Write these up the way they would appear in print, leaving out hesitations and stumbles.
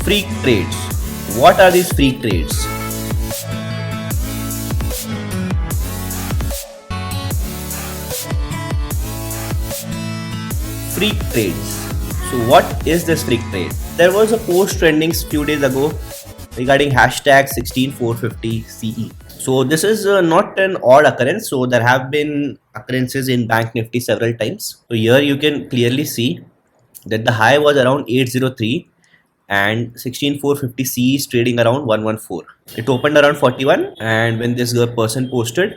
Freak trades. What are these freak trades? Freak trades. So what is this freak trade? There was a post trending few days ago regarding hashtag 16450 CE. So this is not an odd occurrence. So there have been occurrences in Bank Nifty several times. So here you can clearly see that the high was around 803 and 16450 CE is trading around 114. It opened around 41, and when this person posted,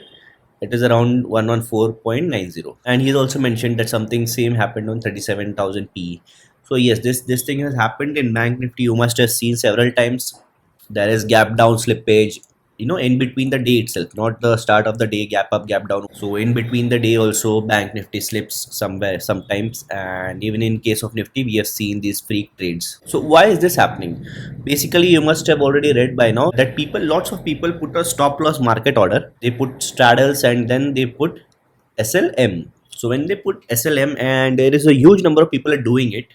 it is around 114.90. And he's also mentioned that something same happened on 37,000 PE. So yes, this thing has happened in Bank Nifty. You must have seen several times. There is gap down slippage, in between the day itself, not the start of the day, gap up, gap down. So in between the day also Bank Nifty slips sometimes, and even in case of Nifty we have seen these freak trades. So why is this happening? Basically, you must have already read by now that lots of people put a stop loss market order, they put straddles, and then they put SLM. So when they put SLM, and there is a huge number of people are doing it,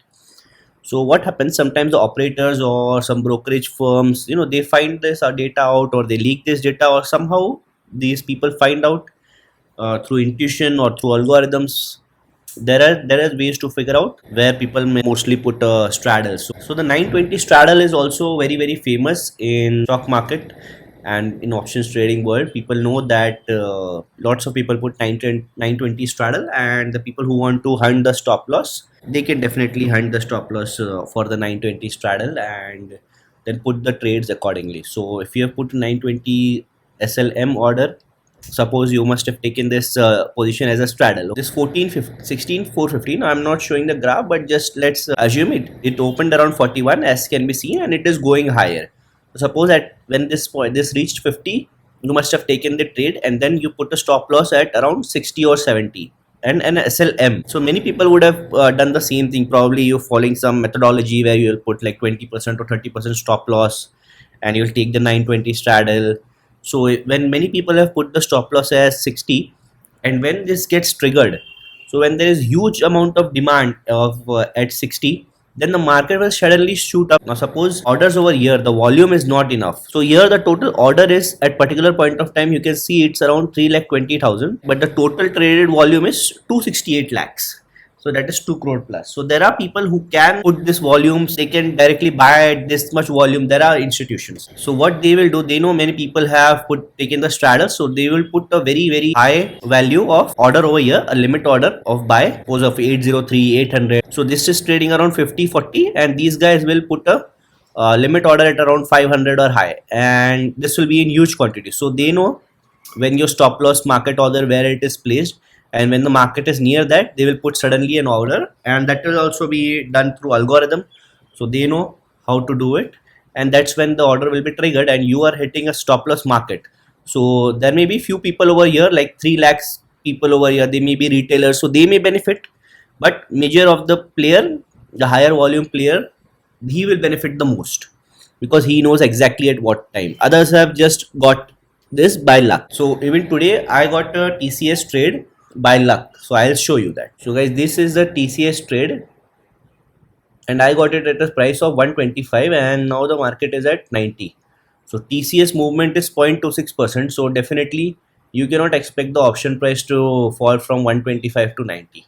so what happens, sometimes the operators or some brokerage firms, they find this data out, or they leak this data, or somehow these people find out through intuition or through algorithms. There are ways to figure out where people may mostly put straddles. So the 920 straddle is also very, very famous in stock market and in options trading world. People know that lots of people put 920 straddle, and the people who want to hunt the stop loss, they can definitely hunt the stop loss for the 920 straddle and then put the trades accordingly. So if you have put 920 SLM order, suppose you must have taken this position as a straddle, this 16450. Now I'm not showing the graph, but just let's assume it opened around 41, as can be seen, and it is going higher. Suppose at when this reached 50, you must have taken the trade, and then you put a stop loss at around 60 or 70 and an SLM. So many people would have done the same thing. Probably you're following some methodology where you'll put like 20% or 30% stop loss, and you'll take the 920 straddle. So when many people have put the stop loss as 60, and when this gets triggered, so when there is huge amount of demand of at 60, then the market will suddenly shoot up. Now suppose orders over here, the volume is not enough. So here the total order is at particular point of time, you can see it's around 3,20,000, but the total traded volume is 268 lakhs. So that is 2 crore plus. So there are people who can put this volumes, they can directly buy at this much volume. There are institutions. So what they will do, they know many people have taken the straddle, so they will put a very, very high value of order over here, a limit order of buy, suppose of 803, 800. So this is trading around 50, 40, and these guys will put a limit order at around 500 or high, and this will be in huge quantity. So they know when your stop loss market order, where it is placed, and when the market is near that, they will put suddenly an order, and that will also be done through algorithm. So they know how to do it, and that's when the order will be triggered and you are hitting a stop loss market. So there may be few people over here, like 3 lakhs people over here, they may be retailers, so they may benefit, but major of the player, the higher volume player, he will benefit the most because he knows exactly at what time. Others have just got this by luck. So even today I got a TCS trade by luck, so I'll show you that. So guys, this is the TCS trade, and I got it at a price of 125, and now the market is at 90. So TCS movement is 0.26%. So definitely you cannot expect the option price to fall from 125 to 90.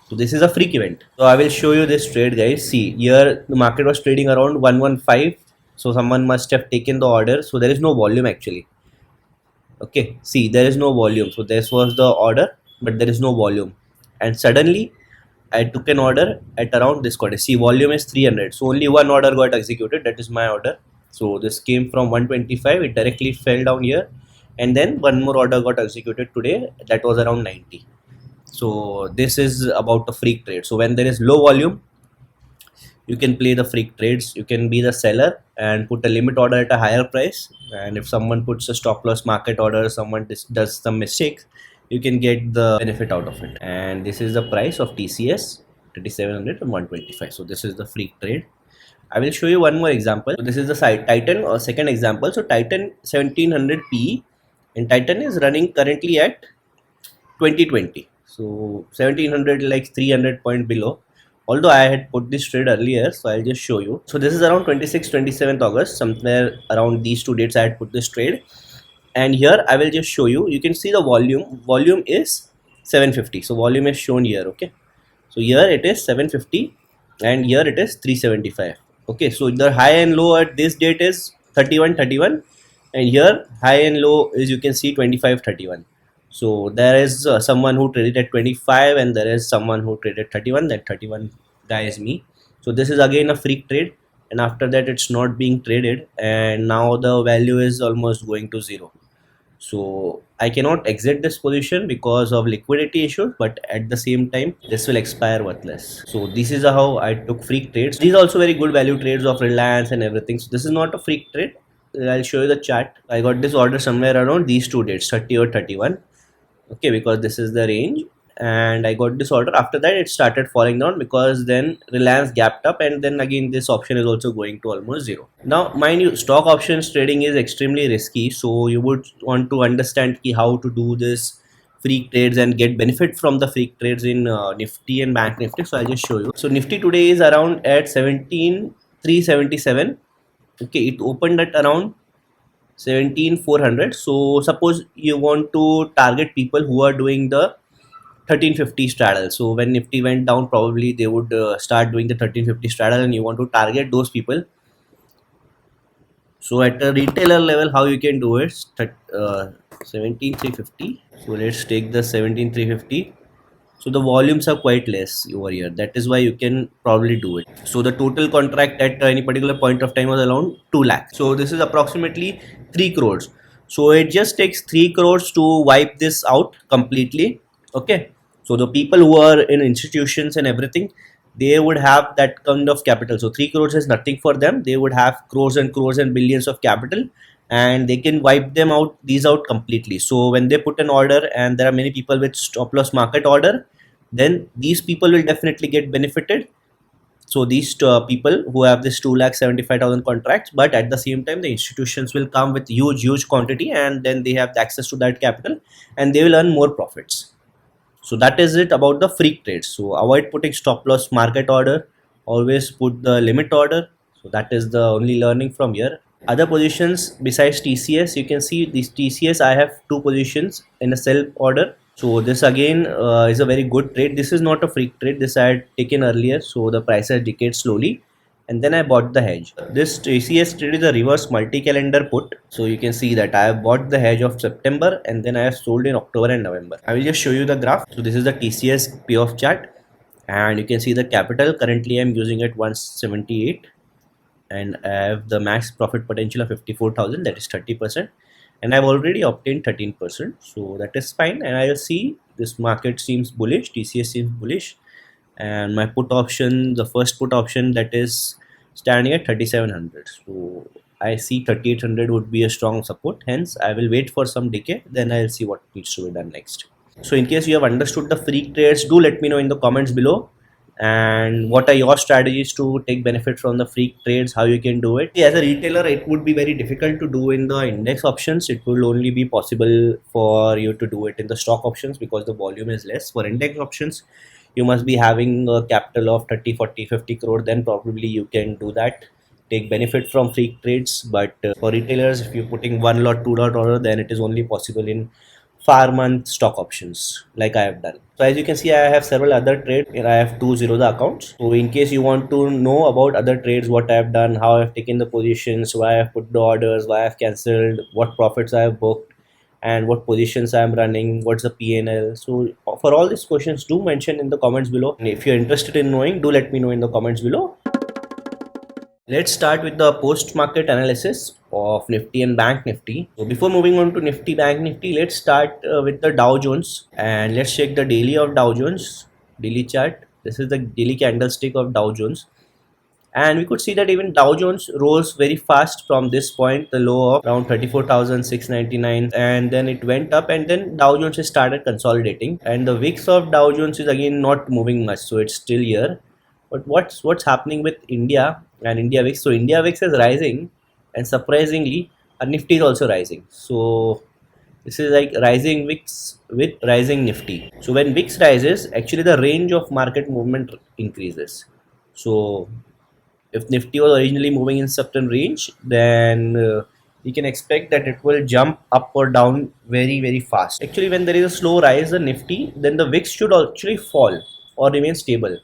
So this is a freak event. So I will show you this trade, guys. See, here the market was trading around 115. So someone must have taken the order. So there is no volume actually. Okay, see, there is no volume. So this was the order, but there is no volume, and suddenly I took an order at around this quarter. See, volume is 300, so only one order got executed, that is my order. So this came from 125, it directly fell down here, and then one more order got executed today, that was around 90. So this is about a freak trade. So when there is low volume, you can play the freak trades. You can be the seller and put a limit order at a higher price, and if someone puts a stop loss market order, someone does some mistakes, you can get the benefit out of it. And this is the price of TCS, 3700 and 125. So this is the freak trade. I will show you one more example. So this is the Titan, or second example. So Titan 1700 PE, and Titan is running currently at 2020. So 1700, like 300 point below. although I had put this trade earlier, so I'll just show you. So this is around 26th 27th August, somewhere around these two dates I had put this trade. And here I will just show you. You can see the volume is 750. So volume is shown here. Okay, so here it is 750 and here it is 375. Okay, so the high and low at this date is 31.31, and here high and low is, you can see, 25.31. So there is someone who traded at 25 and there is someone who traded 31. That 31 guy is me. So this is again a freak trade, and after that it's not being traded, and now the value is almost going to zero. So I cannot exit this position because of liquidity issues, but at the same time this will expire worthless. So this is how I took freak trades. These are also very good value trades of Reliance and everything. So this is not a freak trade. I'll show you the chart. I got this order somewhere around these two dates, 30 or 31. Okay, because this is the range, and I got this order. After that it started falling down because then Reliance gapped up, and then again this option is also going to almost zero. Now mind you, stock options trading is extremely risky, so you would want to understand how to do this freak trades and get benefit from the freak trades in Nifty and Bank Nifty. So I'll just show you. So Nifty today is around at 17,377. Okay, it opened at around 17,400. So suppose you want to target people who are doing the 1350 straddle. So when Nifty went down, probably they would start doing the 1350 straddle, and you want to target those people. So at a retailer level, how you can do it? 17,350. So let's take the 17,350. So the volumes are quite less over here. That is why you can probably do it. So the total contract at any particular point of time was around 2 lakh. So this is approximately 3 crores. So it just takes 3 crores to wipe this out completely. Okay. So the people who are in institutions and everything, they would have that kind of capital. So 3 crores is nothing for them. They would have crores and billions of capital, and they can wipe them out, these out completely. So when they put an order and there are many people with stop loss market order, then these people will definitely get benefited. So these people who have this 2,75,000 contracts, but at the same time the institutions will come with huge quantity, and then they have the access to that capital and they will earn more profits. So that is it about the freak trades. So avoid putting stop loss market order, always put the limit order. So that is the only learning from here. Other positions besides TCS, you can see this TCS, I have two positions in a sell order. So this again is a very good trade. This is not a freak trade. This I had taken earlier. So the price has decayed slowly, and then I bought the hedge. This TCS trade is a reverse multi-calendar put. So you can see that I have bought the hedge of September, and then I have sold in October and November. I will just show you the graph. So this is the TCS Payoff Chart, and you can see the capital. Currently I'm using it 178, and I have the max profit potential of 54,000, that is 30%, and I've already obtained 13%, so that is fine. And I will see this market seems bullish, TCS seems bullish, and my put option, the first put option, that is standing at 3,700. So I see 3,800 would be a strong support, hence I will wait for some decay, then I'll see what needs to be done next. So in case you have understood the freak trades, do let me know in the comments below, and what are your strategies to take benefit from the freak trades, how you can do it. As a retailer, it would be very difficult to do in the index options. It will only be possible for you to do it in the stock options because the volume is less. For index options, you must be having a capital of 30, 40, 50 crore, then probably you can do that, take benefit from freak trades. But for retailers, if you're putting 1 lot, 2 lot order, then it is only possible in far month stock options like I have done. So as you can see, I have several other trades. Here I have 2 Zerodha accounts. So in case you want to know about other trades, what I have done, how I have taken the positions, why I have put the orders, why I have cancelled, what profits I have booked, and what positions I am running, what's the PNL. So for all these questions, do mention in the comments below. And if you're interested in knowing, do let me know in the comments below. Let's start with the post-market analysis of Nifty and Bank Nifty. So before moving on to Nifty, Bank Nifty, let's start with the Dow Jones, and let's check the daily of Dow Jones, daily chart. This is the daily candlestick of Dow Jones, and we could see that even Dow Jones rose very fast from this point, the low of around 34,699, and then it went up, and then Dow Jones has started consolidating, and the VIX of Dow Jones is again not moving much, so it's still here. But what's happening with India and India VIX? So India VIX is rising, and surprisingly, Nifty is also rising. So This is like rising wicks with rising Nifty. So when wicks rises, actually the range of market movement increases. So if Nifty was originally moving in certain range, then we can expect that it will jump up or down very fast. Actually, when there is a slow rise in Nifty, then the VIX should actually fall or remain stable.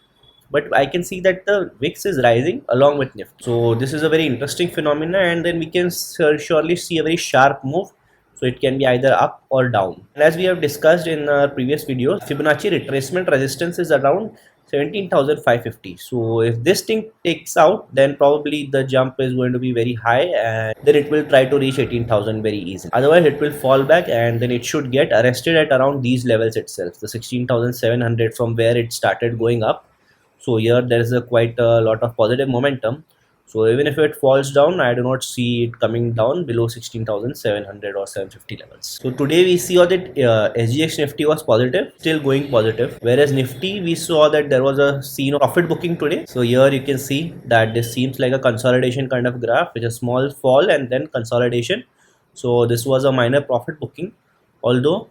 But I can see that the VIX is rising along with Nifty. So this is a very interesting phenomena, and then we can surely see a very sharp move. So it can be either up or down. And as we have discussed in our previous video, Fibonacci retracement resistance is around 17,550. So if this thing takes out, then probably the jump is going to be very high, and then it will try to reach 18,000 very easily. Otherwise it will fall back, and then it should get arrested at around these levels itself, the 16,700 from where it started going up. So here there is a quite a lot of positive momentum. So even if it falls down, I do not see it coming down below 16,700 or 750 levels. So today we saw that SGX Nifty was positive, still going positive. Whereas Nifty, we saw that there was a scene of profit booking today. So here you can see that this seems like a consolidation kind of graph with a small fall and then consolidation. So this was a minor profit booking, although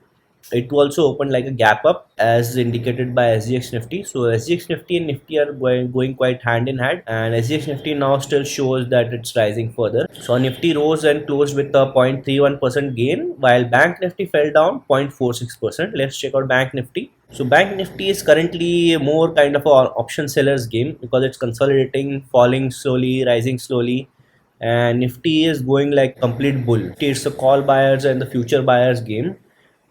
it also opened like a gap up as indicated by SGX Nifty. So SGX Nifty and Nifty are going quite hand in hand, and SGX Nifty now still shows that it's rising further. So Nifty rose and closed with a 0.31% gain, while Bank Nifty fell down 0.46%. Let's check out Bank Nifty. So Bank Nifty is currently more kind of an option seller's game because it's consolidating, falling slowly, rising slowly, and Nifty is going like complete bull. It's a call buyers and the future buyers game.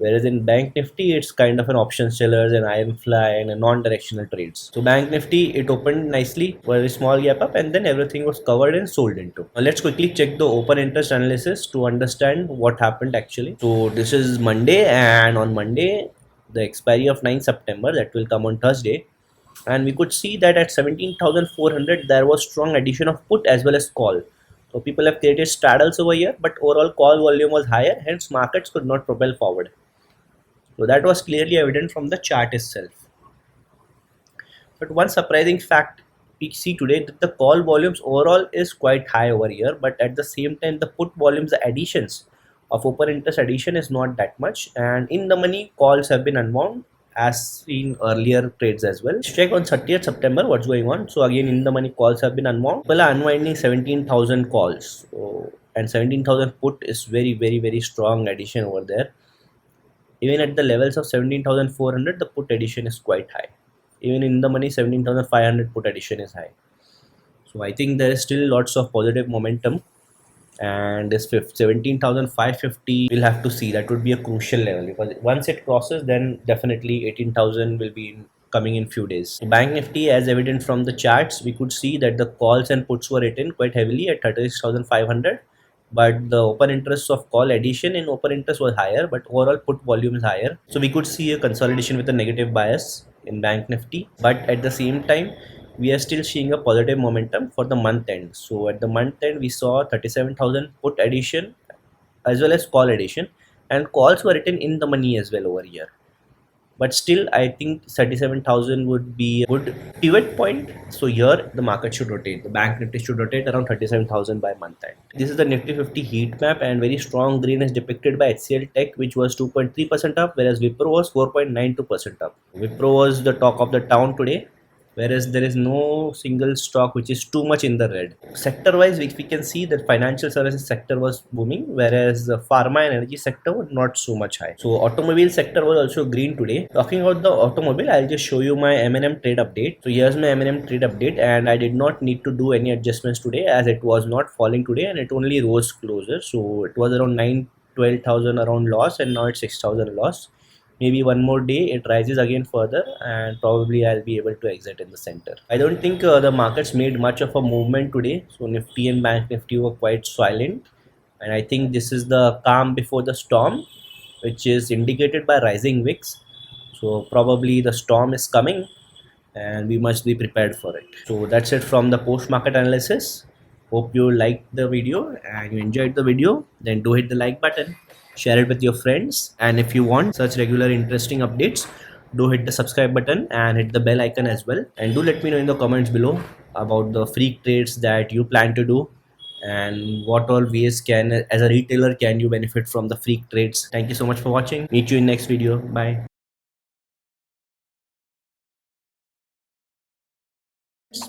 Whereas in Bank Nifty, it's kind of an option sellers and iron fly and a non-directional trades. So Bank Nifty, it opened nicely, very small gap up, and then everything was covered and sold into. Now let's quickly check the open interest analysis to understand what happened actually. So this is Monday, and on Monday, the expiry of 9 September, that will come on Thursday. And we could see that at 17,400, there was strong addition of put as well as call. So people have created straddles over here, but overall call volume was higher, hence markets could not propel forward. So that was clearly evident from the chart itself. But one surprising fact we see today that the call volumes overall is quite high over here, but at the same time the put volumes, the additions of open interest addition is not that much, and in the money calls have been unwound as seen earlier trades as well. Let's check on 30th September what's going on. So again, in the money calls have been unwound. People are unwinding 17,000 calls. So, and 17,000 put is very strong addition over there. Even at the levels of 17,400, the put addition is quite high. Even in the money, 17,500 put addition is high. So I think there is still lots of positive momentum, and this 17,550 we'll have to see. That would be a crucial level, because once it crosses, then definitely 18,000 will be coming in few days. Bank Nifty, as evident from the charts, we could see that the calls and puts were written quite heavily at 36,500. But the open interest of call addition in open interest was higher, but overall put volume is higher. So we could see a consolidation with a negative bias in Bank Nifty, but at the same time, we are still seeing a positive momentum for the month end. So at the month end, we saw 37,000 put addition as well as call addition, and calls were written in the money as well over here. But still, I think 37,000 would be a good pivot point. So here the market should rotate. The Bank Nifty should rotate around 37,000 by month end. This is the Nifty 50 heat map, and very strong green is depicted by HCL Tech, which was 2.3% up, whereas Wipro was 4.92% up. Wipro was the talk of the town today, whereas there is no single stock which is too much in the red. Sector wise, we can see that financial services sector was booming, whereas the pharma and energy sector was not so much high. So automobile sector was also green today. Talking about the automobile, I'll just show you my M&M trade update. So here's my M&M trade update, and I did not need to do any adjustments today as it was not falling today and it only rose closer. So it was around 12,000 around loss, and now it's 6,000 loss. Maybe one more day it rises again further, and probably I'll be able to exit in the center. I don't think the markets made much of a movement today. So Nifty and Bank Nifty were quite silent, and I think this is the calm before the storm, which is indicated by rising wicks. So probably the storm is coming, and we must be prepared for it. So that's it from the post market analysis. Hope you liked the video and you enjoyed the video. Then do hit the like button, share it with your friends, and if you want such regular interesting updates, do hit the subscribe button and hit the bell icon as well. And do let me know in the comments below about the freak trades that you plan to do, and what all ways can, as a retailer, can you benefit from the freak trades. Thank you so much for watching. Meet you in next video. Bye.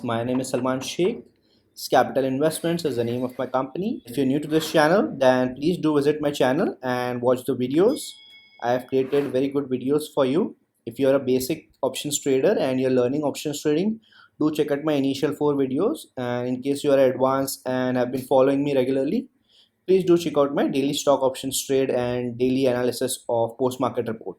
My name is Salman Sheikh. Capital Investments is the name of my company. If you're new to this channel, then please do visit my channel and watch the videos. I have created very good videos for you. If you're a basic options trader and you're learning options trading, do check out my initial 4 videos. And in case you are advanced and have been following me regularly, please do check out my daily stock options trade and daily analysis of post market report.